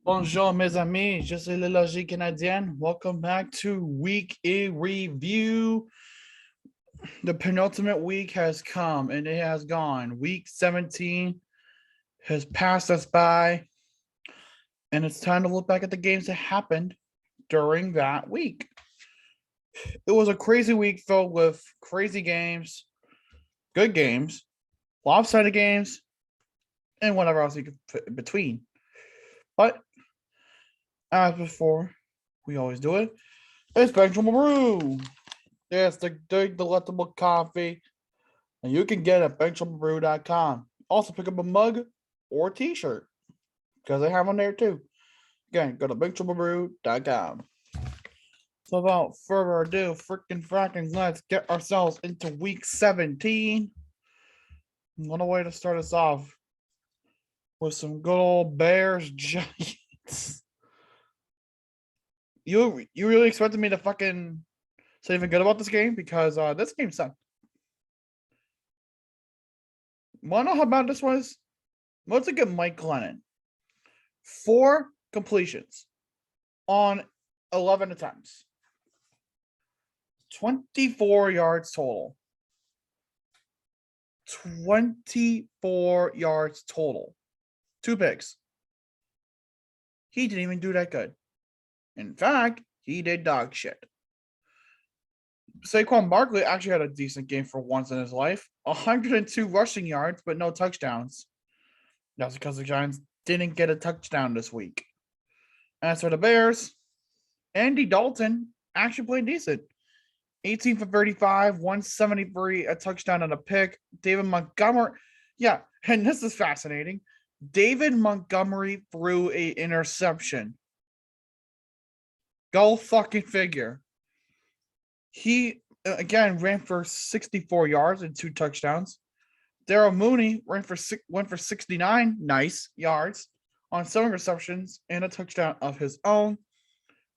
Bonjour, mes amis. Je suis le Logique Canadien. Welcome back to Week A Review. The penultimate week has come and it has gone. Week 17 has passed us by, and it's time to look back at the games that happened during that week. It was a crazy week filled with crazy games, good games, lopsided games, and whatever else you could put in between. But as before, we always do it. It's Benchwarmer Brew. Yes, the delectable coffee. And you can get it at benchwarmerbrew.com. Also, pick up a mug or a t-shirt because they have them there too. Again, go to benchwarmerbrew.com. So, without further ado, fracking, let's get ourselves into week 17. What a way to start us off with some good old Bears Giants. You really expected me to fucking say anything good about this game? Because this game sucked. Want to know how bad this was? Let's look at Mike Glennon. 4 completions on 11 attempts. 24 yards total. 24 yards total. 2 picks. He didn't even do that good. In fact, he did dog shit. Saquon Barkley actually had a decent game for once in his life. 102 rushing yards, but no touchdowns. That's because the Giants didn't get a touchdown this week. As for the Bears, Andy Dalton actually played decent. 18 for 35, 173, a touchdown and a pick. David Montgomery, yeah, and this is fascinating. David Montgomery threw an interception. Go fucking figure. He, again, ran for 64 yards and 2 touchdowns. Darryl Mooney went for 69 nice yards on 7 receptions and a touchdown of his own.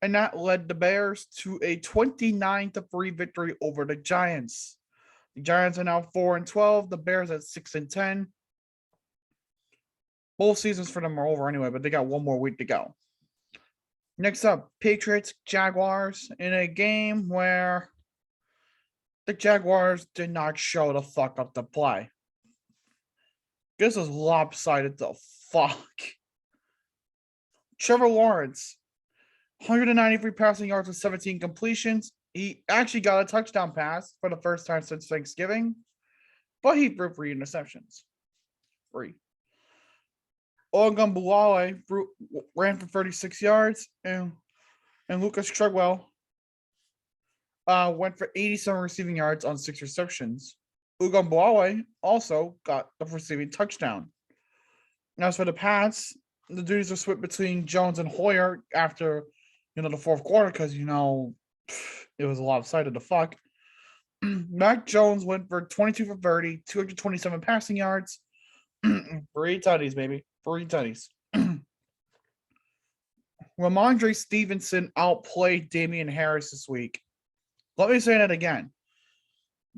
And that led the Bears to a 29-3 victory over the Giants. The Giants are now 4-12. The Bears at 6-10. Both seasons for them are over anyway, but they got one more week to go. Next up, Patriots, Jaguars, in a game where the Jaguars did not show the fuck up to play. This is lopsided the fuck. Trevor Lawrence, 193 passing yards with 17 completions. He actually got a touchdown pass for the first time since Thanksgiving, but he threw 3 interceptions. 3. Ogunbowale ran for 36 yards, and Lucas Treadwell went for 87 receiving yards on 6 receptions. Ogunbowale also got the receiving touchdown. As for the Pats, the duties were split between Jones and Hoyer after, the fourth quarter because, it was lopsided to fuck. Mac Jones went for 22 for 30, 227 passing yards, 3 tutties, baby. 3 tutties. Ramondre Stevenson outplayed Damian Harris this week. Let me say that again.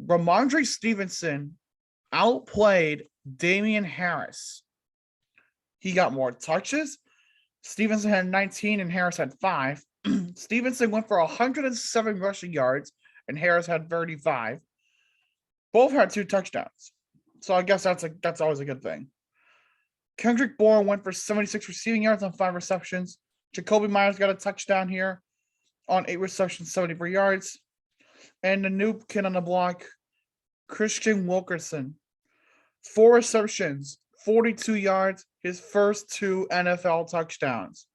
Ramondre Stevenson outplayed Damian Harris. He got more touches. Stevenson had 19 and Harris had 5. Stevenson went for 107 rushing yards and Harris had 35. Both had 2 touchdowns. So I guess that's always a good thing. Kendrick Bourne went for 76 receiving yards on 5 receptions. Jacoby Myers got a touchdown here on 8 receptions, 73 yards. And the new kid on the block, Christian Wilkerson, 4 receptions, 42 yards, his first 2 NFL touchdowns.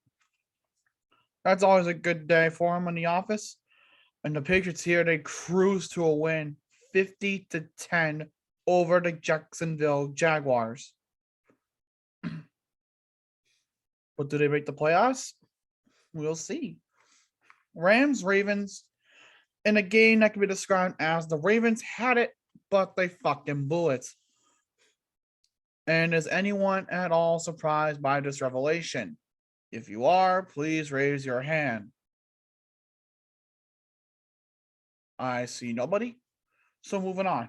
That's always a good day for him in the office. And the Patriots here, they cruise to a win, 50-10 over the Jacksonville Jaguars. But do they make the playoffs? We'll see. Rams, Ravens, in a game that can be described as the Ravens had it, but they fucking blew it. And is anyone at all surprised by this revelation? If you are, please raise your hand. I see nobody. So moving on.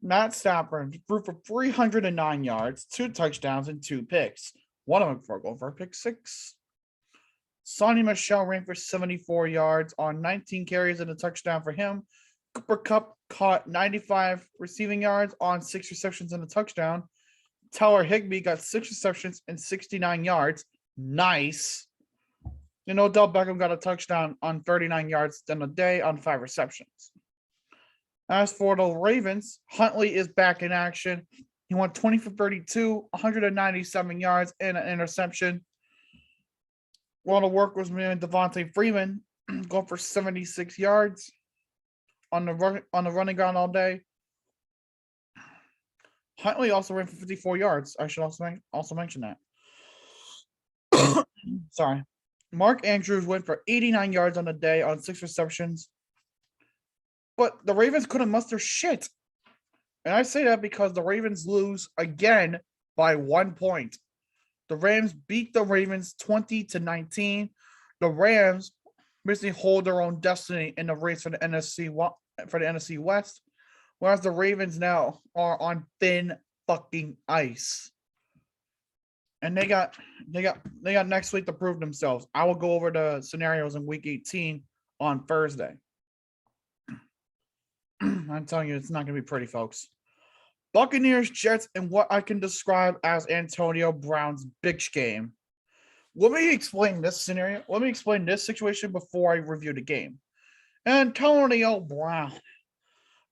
Matt Stafford threw for 309 yards, 2 touchdowns, and 2 picks. one of them for going for a pick six. Sonny Michel ran for 74 yards on 19 carries and a touchdown for him. Cooper Kupp caught 95 receiving yards on 6 receptions and a touchdown. Tyler Higbee got 6 receptions and 69 yards. Nice. And Odell Beckham got a touchdown on 39 yards in a day on 5 receptions. As for the Ravens, Huntley is back in action. He went 20 for 32, 197 yards, and an interception. While the work was made, Devontae Freeman going for 76 yards on the running ground all day. Huntley also ran for 54 yards. I should also mention that. Sorry. Mark Andrews went for 89 yards on the day on 6 receptions. But the Ravens couldn't muster shit. And I say that because the Ravens lose again by 1 point. The Rams beat the Ravens 20-19. The Rams basically hold their own destiny in the race for the NFC West, whereas the Ravens now are on thin fucking ice. And they got next week to prove themselves. I will go over the scenarios in week 18 on Thursday. I'm telling you, it's not going to be pretty, folks. Buccaneers, Jets, and what I can describe as Antonio Brown's bitch game. Let me explain this scenario. Let me explain this situation before I review the game. Antonio Brown,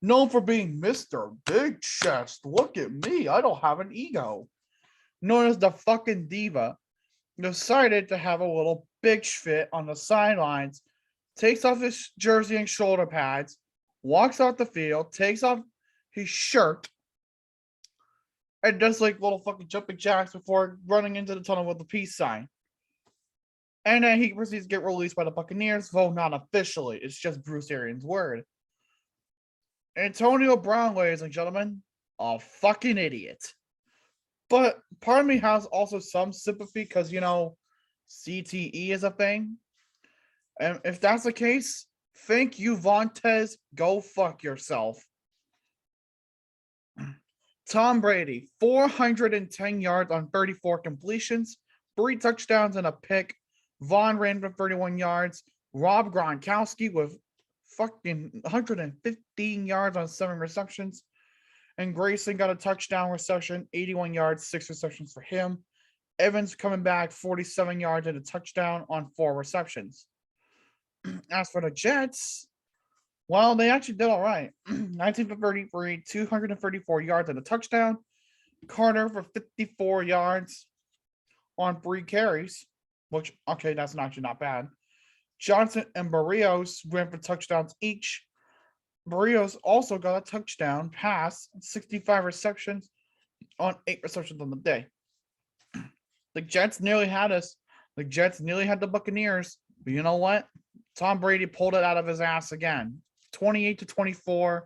known for being Mr. Big Chest. Look at me. I don't have an ego. Known as the fucking diva, decided to have a little bitch fit on the sidelines, takes off his jersey and shoulder pads, walks out the field, takes off his shirt, and does like little fucking jumping jacks before running into the tunnel with the peace sign. And then he proceeds to get released by the Buccaneers, though not officially. It's just Bruce Arians' word. Antonio Brown, ladies and gentlemen, a fucking idiot. But part of me has also some sympathy because, CTE is a thing. And if that's the case, thank you, Vontaze. Go fuck yourself. Tom Brady, 410 yards on 34 completions, 3 touchdowns and a pick. Vaughn ran for 31 yards. Rob Gronkowski with fucking 115 yards on 7 receptions. And Grayson got a touchdown reception, 81 yards, 6 receptions for him. Evans coming back, 47 yards and a touchdown on 4 receptions. As for the Jets, well, they actually did all right. 19 for 33, 234 yards and a touchdown. Carter for 54 yards on 3 carries, which, okay, that's actually not bad. Johnson and Barrios ran for touchdowns each. Barrios also got a touchdown pass, 65 receptions on 8 receptions on the day. The Jets nearly had us. The Jets nearly had the Buccaneers. But you know what? Tom Brady pulled it out of his ass again. 28-24.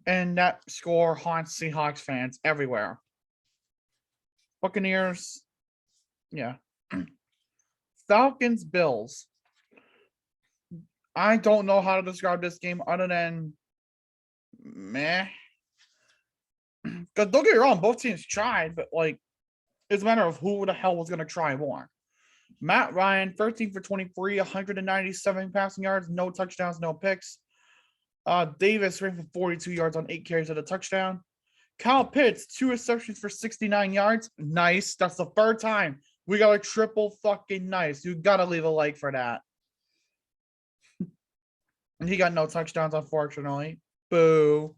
And that score haunts Seahawks fans everywhere. Buccaneers, yeah. Falcons, Bills. I don't know how to describe this game other than meh. Because don't get me wrong, both teams tried, but it's a matter of who the hell was going to try more. Matt Ryan, 13 for 23, 197 passing yards, no touchdowns, no picks. Davis ran for 42 yards on 8 carries and a touchdown. Kyle Pitts, 2 receptions for 69 yards. Nice. That's the 3rd time we got a triple fucking nice. You got to leave a like for that. And he got no touchdowns, unfortunately. Boo.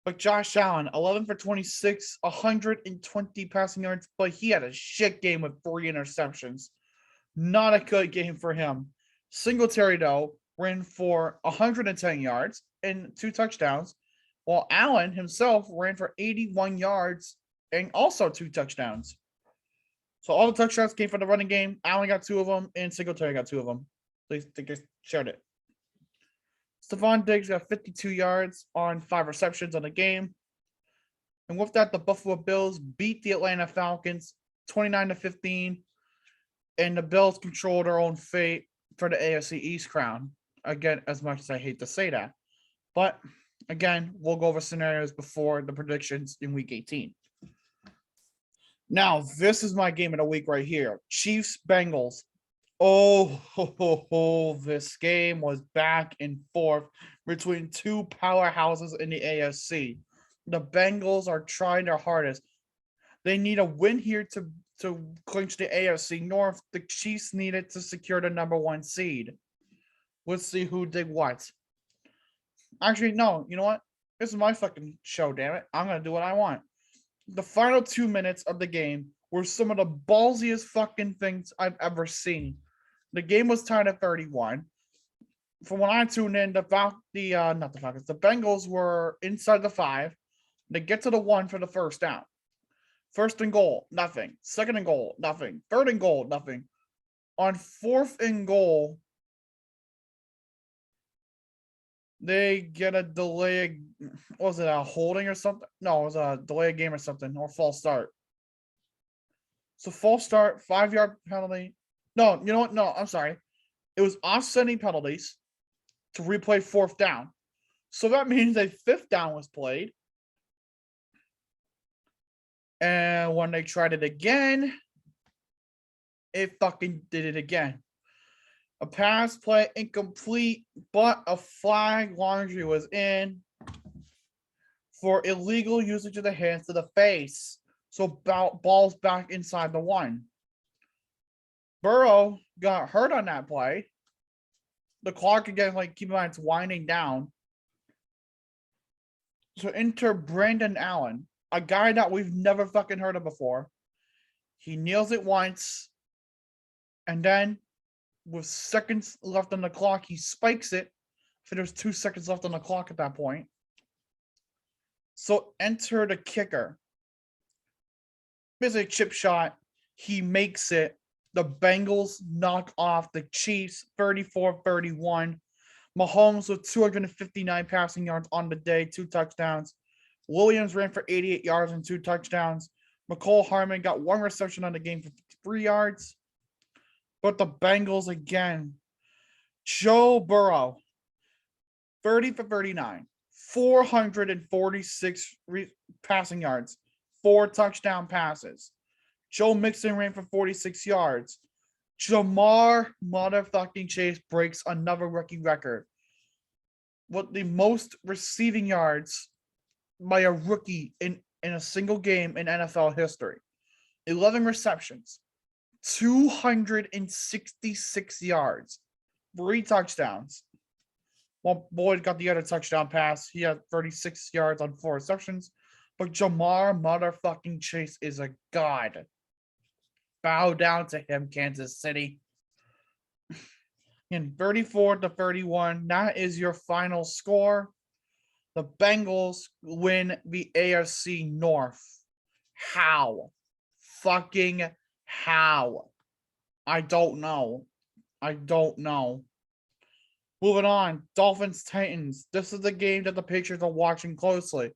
But Josh Allen, 11 for 26, 120 passing yards, but he had a shit game with 3 interceptions. Not a good game for him. Singletary, though, ran for 110 yards and 2 touchdowns, while Allen himself ran for 81 yards and also 2 touchdowns. So all the touchdowns came from the running game. Allen got 2 of them, and Singletary got 2 of them. They shared it. Stephon Diggs got 52 yards on 5 receptions on the game. And with that, the Buffalo Bills beat the Atlanta Falcons 29-15. And the Bills control their own fate for the AFC East crown. Again, as much as I hate to say that. But again, we'll go over scenarios before the predictions in week 18. Now, this is my game of the week right here. Chiefs, Bengals. Oh, this game was back and forth between two powerhouses in the AFC. The Bengals are trying their hardest. They need a win here to clinch the AFC North. The Chiefs needed to secure the number 1 seed. Let's see who did what. Actually, no, you know what? This is my fucking show, damn it. I'm going to do what I want. The final 2 minutes of the game were some of the ballsiest fucking things I've ever seen. The game was tied at 31. From when I tuned in, the Bengals were inside the 5. They get to the 1 for the first down. First and goal, nothing. Second and goal, nothing. Third and goal, nothing. On fourth and goal, they get a delay. Was it a holding or something? No, it was a delay game or something, or false start. So false start, 5-yard penalty. No, you know what? No, I'm sorry. It was offsetting penalties to replay 4th down. So that means a 5th down was played. And when they tried it again, it fucking did it again. A pass play incomplete, but a flag laundry was in for illegal usage of the hands to the face. So ball's back inside the 1. Burrow got hurt on that play. The clock again, keep in mind, it's winding down. So enter Brandon Allen, a guy that we've never fucking heard of before. He kneels it once, and then with seconds left on the clock, he spikes it. I think there's 2 seconds left on the clock at that point. So enter the kicker. Basically a chip shot. He makes it. The Bengals knock off the Chiefs 34-31. Mahomes with 259 passing yards on the day, 2 touchdowns. Williams ran for 88 yards and 2 touchdowns. McCole Harmon got 1 reception on the game for 3 yards. But the Bengals again. Joe Burrow, 30 for 39, 446 passing yards, 4 touchdown passes. Joe Mixon ran for 46 yards. Jamar motherfucking Chase breaks another rookie record with the most receiving yards by a rookie in a single game in NFL history. 11 receptions, 266 yards, 3 touchdowns. Well, Boyd got the other touchdown pass. He had 36 yards on 4 receptions. But Jamar motherfucking Chase is a god. Bow down to him, Kansas City. In 34-31, that is your final score. The Bengals win the AFC North. How? Fucking how? I don't know. Moving on, Dolphins Titans. This is the game that the Patriots are watching closely.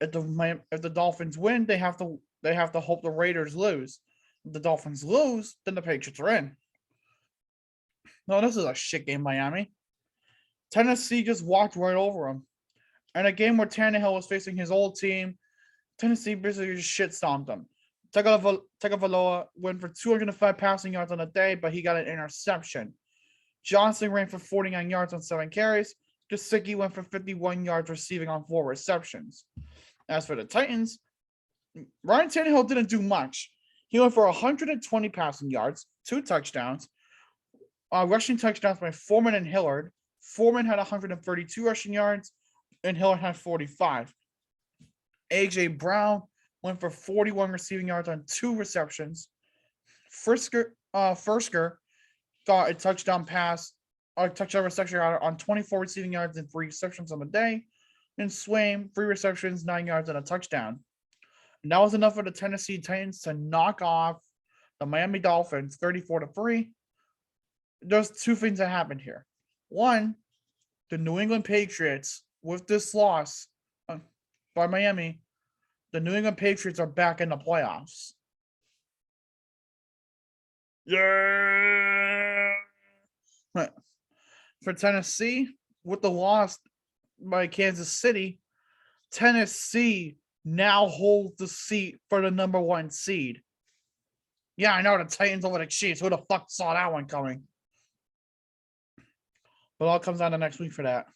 If the Dolphins win, they have to hope the Raiders lose. If the Dolphins lose, then the Patriots are in. No, this is a shit game, Miami. Tennessee just walked right over them. In a game where Tannehill was facing his old team, Tennessee basically just shit stomped them. Tagovailoa went for 205 passing yards on the day, but he got an interception. Johnson ran for 49 yards on 7 carries. Gesicki went for 51 yards receiving on 4 receptions. As for the Titans, Ryan Tannehill didn't do much. He went for 120 passing yards, 2 touchdowns, rushing touchdowns by Foreman and Hillard. Foreman had 132 rushing yards, and Hillard had 45. A.J. Brown went for 41 receiving yards on 2 receptions. Frisker got a touchdown reception on 24 receiving yards and 3 receptions on the day. And Swaim, 3 receptions, 9 yards, and a touchdown. And that was enough for the Tennessee Titans to knock off the Miami Dolphins 34-3. There's 2 things that happened here. One, the New England Patriots, with this loss by Miami, the New England Patriots are back in the playoffs. Yeah. For Tennessee, with the loss by Kansas City, Tennessee now holds the seat for the number 1 seed. Yeah, I know the Titans over the Chiefs. Who the fuck saw that one coming? But all comes down to next week for that.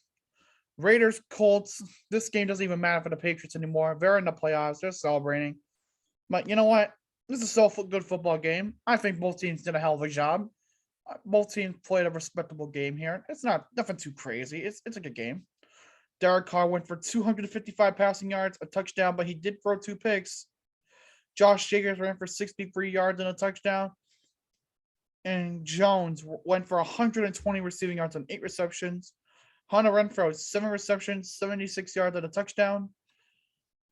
Raiders, Colts. This game doesn't even matter for the Patriots anymore. They're in the playoffs. They're celebrating. But you know what? This is still a good football game. I think both teams did a hell of a job. Both teams played a respectable game here. It's not nothing too crazy. It's a good game. Derek Carr went for 255 passing yards, a touchdown, but he did throw 2 picks. Josh Jacobs ran for 63 yards and a touchdown. And Jones went for 120 receiving yards on 8 receptions. Hunter Renfrow, 7 receptions, 76 yards and a touchdown.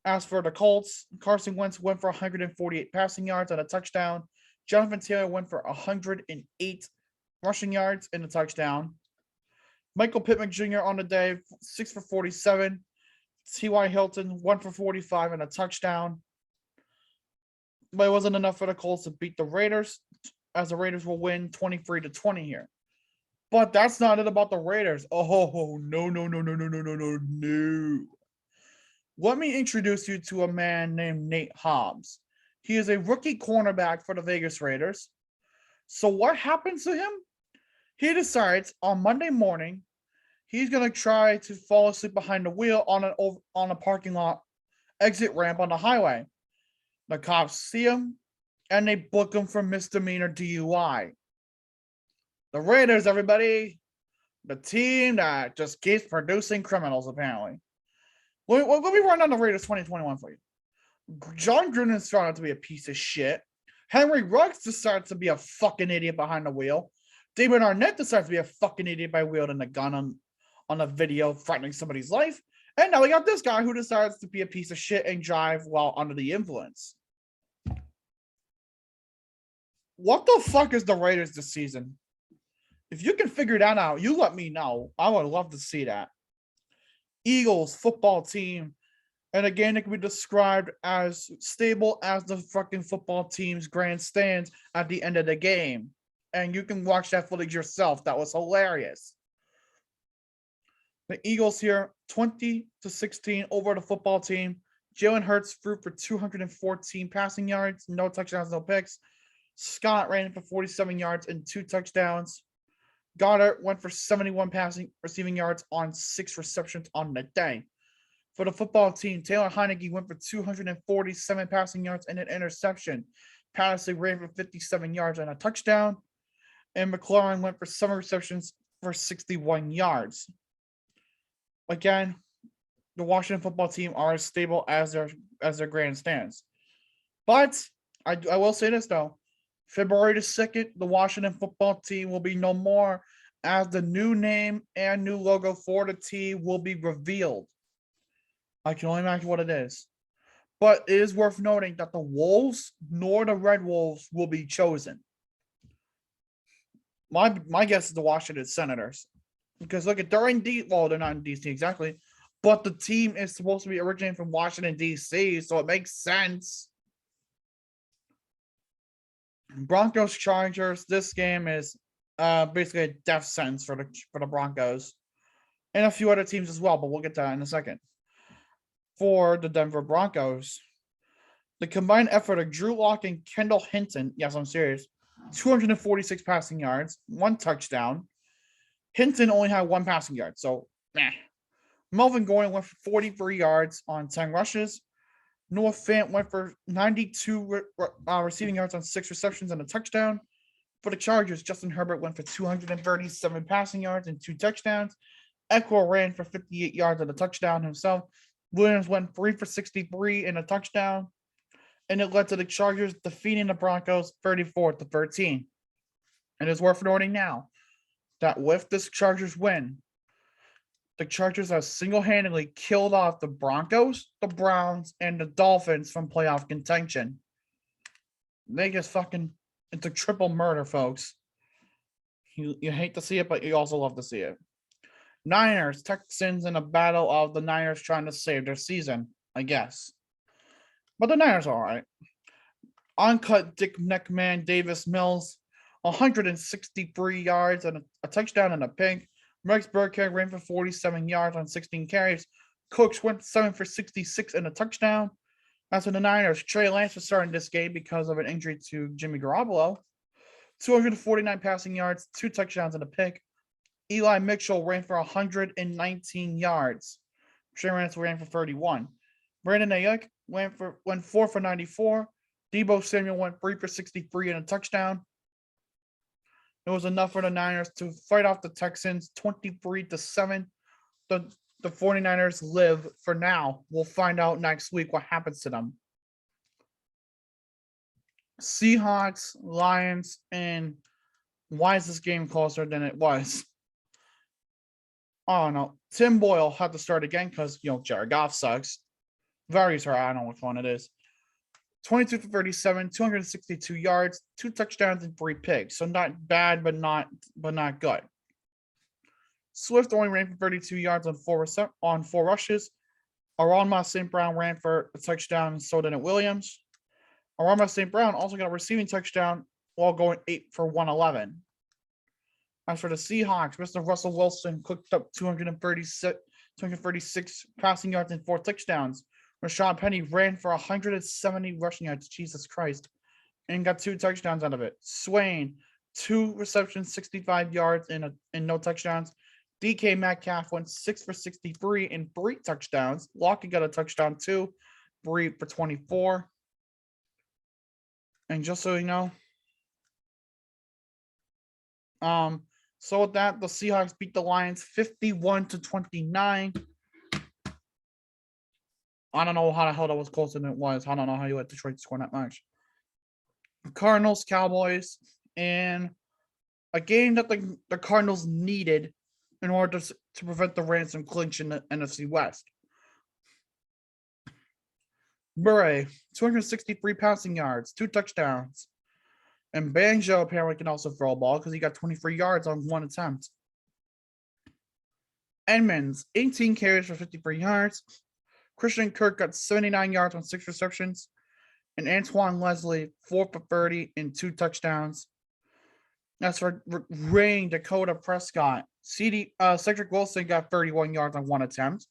As for the Colts, Carson Wentz went for 148 passing yards and a touchdown. Jonathan Taylor went for 108 rushing yards and a touchdown. Michael Pittman Jr. on the day, 6 for 47. T.Y. Hilton, 1 for 45 and a touchdown. But it wasn't enough for the Colts to beat the Raiders, as the Raiders will win 23-20 here. But that's not it about the Raiders. Oh, no. Let me introduce you to a man named Nate Hobbs. He is a rookie cornerback for the Vegas Raiders. So what happens to him? He decides on Monday morning he's going to try to fall asleep behind the wheel on a parking lot exit ramp on the highway. The cops see him and they book him for misdemeanor DUI. The Raiders, everybody, the team that just keeps producing criminals, apparently. Let me run down the Raiders 2021 for you. John Gruden started to be a piece of shit. Henry Ruggs decided to be a fucking idiot behind the wheel. David Arnett decides to be a fucking idiot by wielding a gun on a video threatening somebody's life. And now we got this guy who decides to be a piece of shit and drive while under the influence. What the fuck is the Raiders this season? If you can figure that out, you let me know. I would love to see that. Eagles football team. And again, it can be described as stable as the fucking football team's grandstands at the end of the game. And you can watch that footage yourself. That was hilarious. The Eagles here, 20-16 over the football team. Jalen Hurts threw for 214 passing yards, no touchdowns, no picks. Scott ran for 47 yards and 2 touchdowns. Goddard went for 71 receiving yards on 6 receptions on the day. For the football team, Taylor Heineke went for 247 passing yards and an interception. Patterson ran for 57 yards and a touchdown. And McLaurin went for 7 receptions for 61 yards. Again, the Washington football team are as stable as their grandstands. But I will say this, though. February the 2nd, the Washington football team will be no more, as the new name and new logo for the team will be revealed. I can only imagine what it is. But it is worth noting that the Wolves nor the Red Wolves will be chosen. My guess is the Washington Senators. Because look at, they're not in DC exactly, but the team is supposed to be originating from Washington, DC, so it makes sense. Broncos Chargers. This game is basically a death sentence for the Broncos and a few other teams as well, but we'll get to that in a second. For the Denver Broncos, the combined effort of Drew Lock and Kendall Hinton, yes, I'm serious, 246 passing yards, 1 touchdown. Hinton only had 1 passing yard, so meh. Melvin Gordon went for 43 yards on 10 rushes. Noah Fant went for 92 receiving yards on 6 receptions and a touchdown. For the Chargers, Justin Herbert went for 237 passing yards and 2 touchdowns. Eckler ran for 58 yards and a touchdown himself. Williams went 3 for 63 and a touchdown. And it led to the Chargers defeating the Broncos 34-13. And it's worth noting now that with this Chargers win, the Chargers have single-handedly killed off the Broncos, the Browns, and the Dolphins from playoff contention. They just fucking, it's a triple murder, folks. You hate to see it, but you also love to see it. Niners, Texans in a battle of the Niners trying to save their season, I guess. But the Niners are all right. Uncut Dick Neckman Davis Mills, 163 yards and a touchdown and a pick. Rex Burkhead ran for 47 yards on 16 carries. Cooks went 7 for 66 and a touchdown. As for the Niners, Trey Lance was starting this game because of an injury to Jimmy Garoppolo. 249 passing yards, 2 touchdowns, and a pick. Eli Mitchell ran for 119 yards. Trey Lance ran for 31. Brandon Ayuk went 4 for 94. Deebo Samuel went 3 for 63 and a touchdown. It was enough for the Niners to fight off the Texans 23-7. The 49ers live for now. We'll find out next week what happens to them. Seahawks, Lions, and why is this game closer than it was? I don't know. Tim Boyle had to start again because, Jared Goff sucks. Very sorry, I don't know which one it is. 22 for 37, 262 yards, 2 touchdowns, and 3 picks. So not bad, but not good. Swift only ran for 32 yards on 4 rushes. Aronma St. Brown ran for a touchdown, and so did Williams. Aronma St. Brown also got a receiving touchdown while going 8 for 111. As for the Seahawks, Mr. Russell Wilson cooked up 236 passing yards and 4 touchdowns. Rashad Penny ran for 170 rushing yards, Jesus Christ, and got 2 touchdowns out of it. Swain, 2 receptions, 65 yards, and no touchdowns. DK Metcalf went 6 for 63 and 3 touchdowns. Lockett got a touchdown too, 3 for 24. And just so you know, so with that, the Seahawks beat the Lions 51-29. I don't know how the hell that was closer than it was. I don't know how you let Detroit score that much. Cardinals, Cowboys, and a game that the Cardinals needed in order to prevent the Rams from clinching the NFC West. Murray, 263 passing yards, 2 touchdowns. And Banjo apparently can also throw a ball because he got 23 yards on 1 attempt. Edmonds, 18 carries for 53 yards. Christian Kirk got 79 yards on 6 receptions. And Antoine Leslie, 4 for 30 and 2 touchdowns. As for Rain Dakota Prescott, Cedric Wilson got 31 yards on 1 attempt.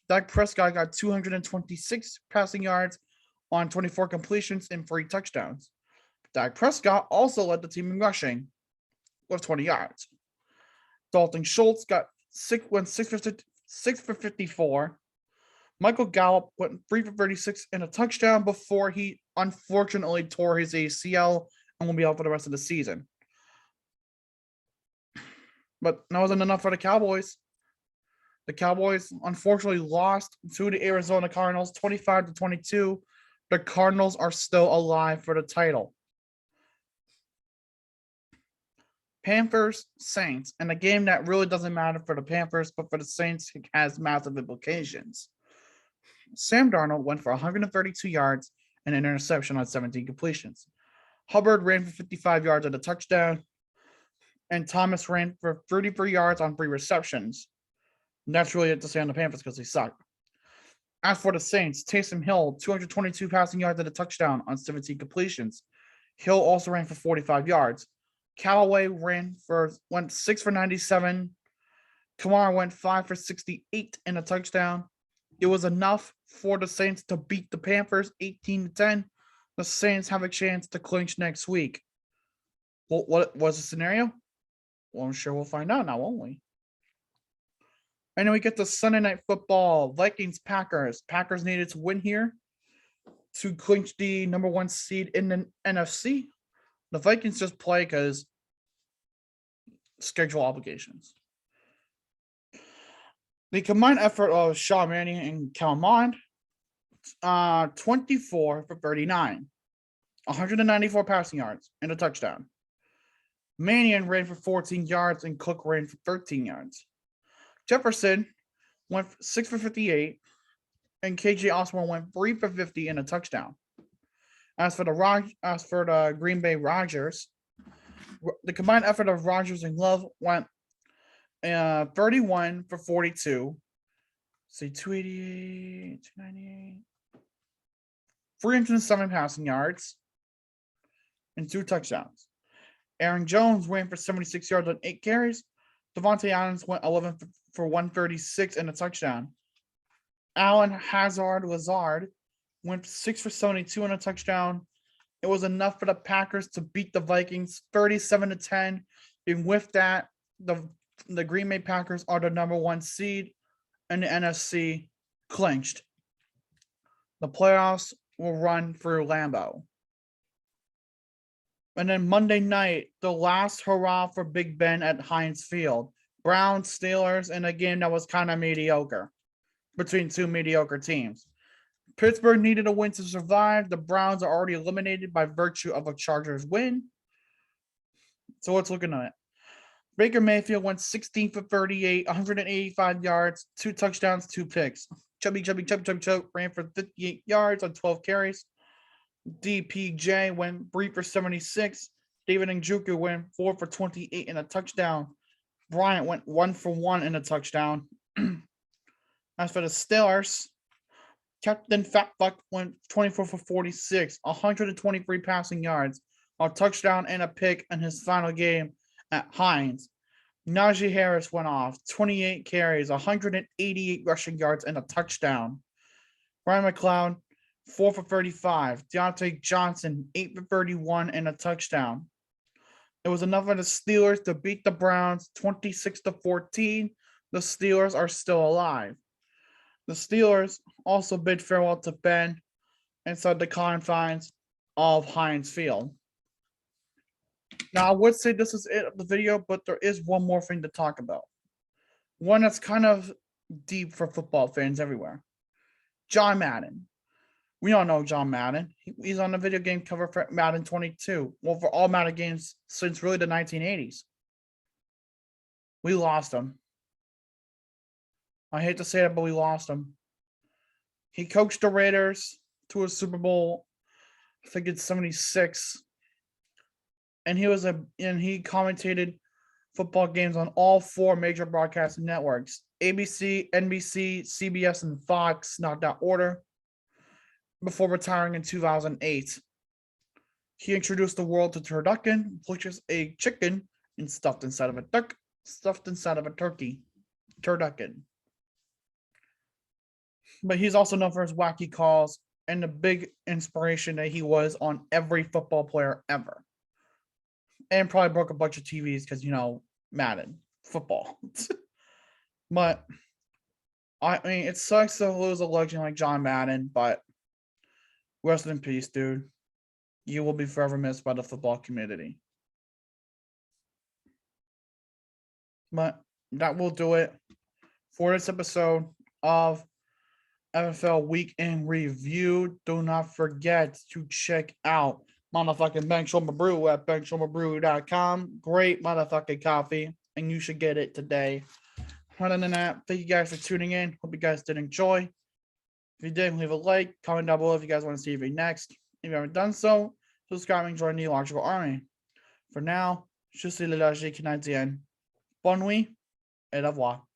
Dak Prescott got 226 passing yards on 24 completions and 3 touchdowns. Dak Prescott also led the team in rushing with 20 yards. Dalton Schultz went 6 for 54. Michael Gallup went 3 for 36 and a touchdown before he unfortunately tore his ACL and will be out for the rest of the season. But that wasn't enough for the Cowboys. The Cowboys unfortunately lost to the Arizona Cardinals 25-22. The Cardinals are still alive for the title. Panthers, Saints, and a game that really doesn't matter for the Panthers, but for the Saints, it has massive implications. Sam Darnold went for 132 yards and an interception on 17 completions. Hubbard ran for 55 yards and a touchdown, and Thomas ran for 33 yards on 3 receptions. And that's really it to say on the Panthers because they suck. As for the Saints, Taysom Hill, 222 passing yards and a touchdown on 17 completions. Hill also ran for 45 yards. Callaway went 6 for 97. Kamara went 5 for 68 and a touchdown. It was enough for the Saints to beat the Panthers 18-10. The Saints have a chance to clinch next week. What was the scenario? Well, I'm sure we'll find out now, won't we? And then we get to Sunday Night Football. Vikings, Packers. Packers needed to win here to clinch the number 1 seed in the NFC. The Vikings just play because schedule obligations. The combined effort of Shaw Manning and Calmon, 24 for 39, 194 passing yards, and a touchdown. Mannion ran for 14 yards, and Cook ran for 13 yards. Jefferson went 6 for 58, and KJ Osborne went 3 for 50 and a touchdown. As for the Green Bay Rodgers, the combined effort of Rodgers and Love went 31 for 42. See, 288, 298, 307 passing yards, and 2 touchdowns. Aaron Jones ran for 76 yards on 8 carries. Devontae Adams went 11 for 136 and a touchdown. Allen Lazard went 6 for 72 and a touchdown. It was enough for the Packers to beat the Vikings 37-10. And with that, the Green Bay Packers are the number 1 seed, and the NFC clinched. The playoffs will run through Lambeau. And then Monday night, the last hurrah for Big Ben at Heinz Field. Browns, Steelers, in a game that was kind of mediocre between two mediocre teams. Pittsburgh needed a win to survive. The Browns are already eliminated by virtue of a Chargers win. So let's look at it. Baker Mayfield went 16 for 38, 185 yards, 2 touchdowns, 2 picks. Chubby ran for 58 yards on 12 carries. DPJ went 3 for 76. David Njoku went 4 for 28 and a touchdown. Bryant went 1 for 1 in a touchdown. As for the Steelers, Captain Fatfuck went 24 for 46, 123 passing yards, a touchdown and a pick in his final game at Heinz. Najee Harris went off, 28 carries, 188 rushing yards, and a touchdown. Brian McLeod, 4 for 35. Deontay Johnson, 8 for 31, and a touchdown. It was enough for the Steelers to beat the Browns 26-14. The Steelers are still alive. The Steelers also bid farewell to Ben inside the confines of Heinz Field. Now, I would say this is it of the video, but there is one more thing to talk about. One that's kind of deep for football fans everywhere. John Madden. We all know John Madden. He's on the video game cover for Madden 22. Well, for all Madden games since really the 1980s. We lost him. I hate to say it, but we lost him. He coached the Raiders to a Super Bowl, I think it's 76. And he commentated football games on all 4 major broadcasting networks: ABC, NBC, CBS, and Fox, not that order, before retiring in 2008. He introduced the world to turducken, which is a chicken and stuffed inside of a duck, stuffed inside of a turkey. Turducken. But he's also known for his wacky calls and the big inspiration that he was on every football player ever. And probably broke a bunch of TVs because, Madden, football. But, I mean, it sucks to lose a legend like John Madden, but rest in peace, dude. You will be forever missed by the football community. But that will do it for this episode of NFL Week in Review. Do not forget to check out motherfucking Benchwarmer Brew at benchwarmerbrew.com. Great motherfucking coffee, and you should get it today. Other than that, thank you guys for tuning in. Hope you guys did enjoy. If you did, leave a like, comment down below if you guys want to see me next. If you haven't done so, subscribe and join the Electrical Army. For now, je suis le logique canadien. Bonne nuit et au revoir.